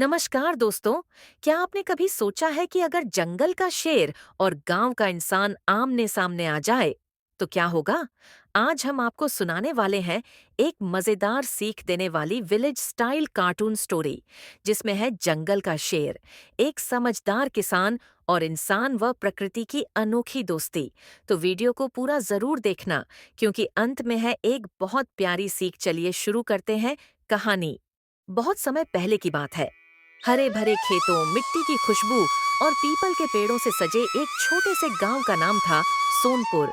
नमस्कार दोस्तों। क्या आपने कभी सोचा है कि अगर जंगल का शेर और गांव का इंसान आमने सामने आ जाए तो क्या होगा? आज हम आपको सुनाने वाले हैं एक मजेदार सीख देने वाली विलेज स्टाइल कार्टून स्टोरी, जिसमें है जंगल का शेर, एक समझदार किसान और इंसान व प्रकृति की अनोखी दोस्ती। तो वीडियो को पूरा जरूर देखना, क्योंकि अंत में है एक बहुत प्यारी सीख। चलिए शुरू करते हैं कहानी। बहुत समय पहले की बात है। हरे भरे खेतों, मिट्टी की खुशबू और पीपल के पेड़ों से सजे एक छोटे से गांव का नाम था सोनपुर।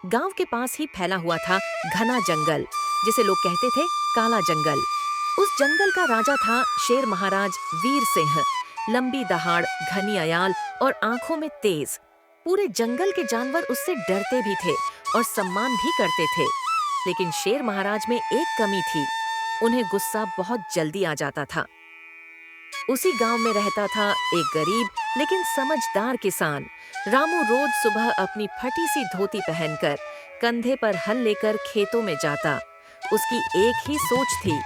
गांव के पास ही फैला हुआ था घना जंगल, जिसे लोग कहते थे काला जंगल। उस जंगल का राजा था शेर महाराज वीर सिंह। लंबी दहाड़, घनी अयाल और आंखों में तेज। पूरे जंगल के जानवर उससे डरते भी थे और सम्मान भी करते थे। लेकिन शेर महाराज में एक कमी थी, उन्हें गुस्सा बहुत जल्दी आ जाता था। उसी गांव में रहता था एक गरीब लेकिन समझदार किसान। रामू रोज सुबह अपनी फटी सी धोती पहनकर कंधे पर हल लेकर खेतों में जाता। उसकी एक ही सोच थी,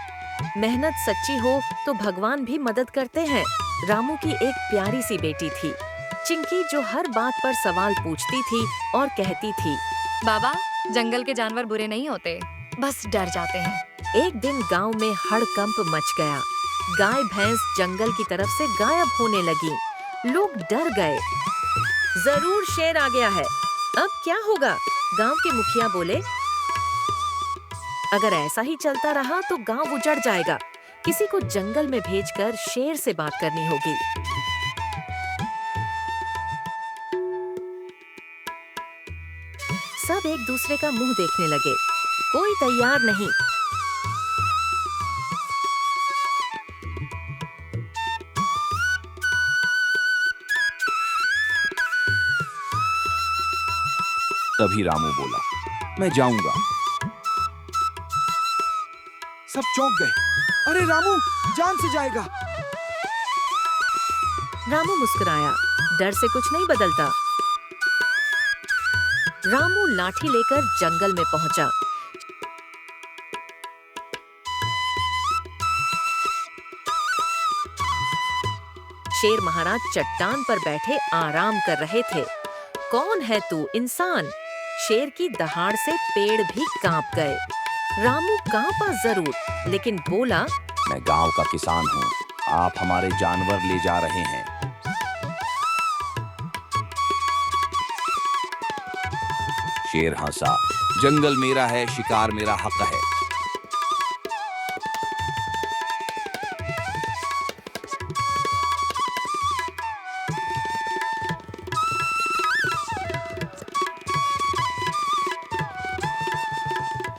मेहनत सच्ची हो तो भगवान भी मदद करते हैं। रामू की एक प्यारी सी बेटी थी, चिंकी, जो हर बात पर सवाल पूछती थी और कहती थी, बाबा, जंगल के जानवर बुरे नहीं होते, बस डर जाते हैं। एक दिन गांव में हड़कंप मच गया। गाय भैंस जंगल की तरफ से गायब होने लगी। लोग डर गए। जरूर शेर आ गया है, अब क्या होगा? गांव के मुखिया बोले, अगर ऐसा ही चलता रहा तो गांव उजड़ जाएगा। किसी को जंगल में भेजकर शेर से बात करनी होगी। सब एक दूसरे का मुंह देखने लगे। कोई तैयार नहीं। तभी रामू बोला, मैं जाऊंगा। सब चौंक गए। अरे रामू, जान से जाएगा। रामू मुस्कुराया, डर से कुछ नहीं बदलता। रामू लाठी लेकर जंगल में पहुंचा। शेर महाराज चट्टान पर बैठे आराम कर रहे थे। कौन है तू, इंसान? शेर की दहाड़ से पेड़ भी कांप गए। रामू कांपा जरूर, लेकिन बोला, मैं गांव का किसान हूँ, आप हमारे जानवर ले जा रहे हैं। शेर हंसा, जंगल मेरा है, शिकार मेरा हक है।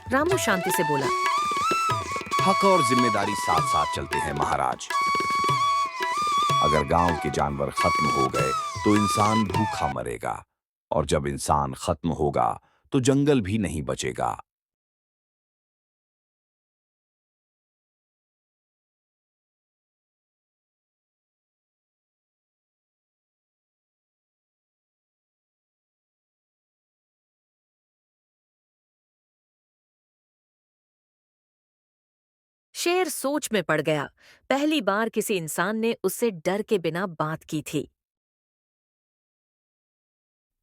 रामू शांति से बोला, हक और जिम्मेदारी साथ साथ चलते हैं महाराज। अगर गांव के जानवर खत्म हो गए तो इंसान भूखा मरेगा, और जब इंसान खत्म होगा तो जंगल भी नहीं बचेगा। शेर सोच में पड़ गया। पहली बार किसी इंसान ने उससे डर के बिना बात की थी।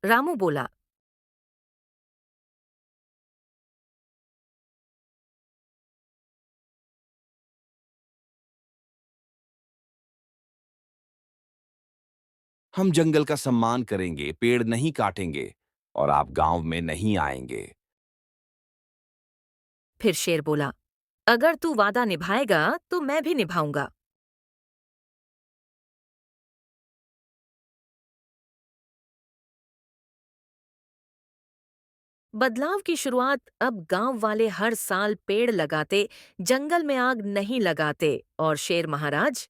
रामू बोला, हम जंगल का सम्मान करेंगे, पेड़ नहीं काटेंगे, और आप गांव में नहीं आएंगे। फिर शेर बोला, अगर तू वादा निभाएगा तो मैं भी निभाऊंगा। बदलाव की शुरुआत। अब गांव वाले हर साल पेड़ लगाते, जंगल में आग नहीं लगाते, और शेर महाराज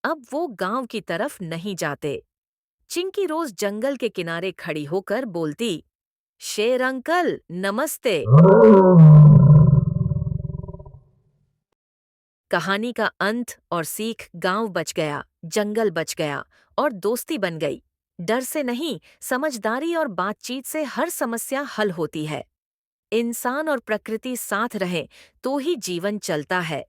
अब वो गांव की तरफ नहीं जाते। चिंकी रोज जंगल के किनारे खड़ी होकर बोलती, शेर अंकल नमस्ते। कहानी का अंत और सीख, गांव बच गया, जंगल बच गया और दोस्ती बन गई। डर से नहीं, समझदारी और बातचीत से हर समस्या हल होती है। इंसान और प्रकृति साथ रहें तो ही जीवन चलता है।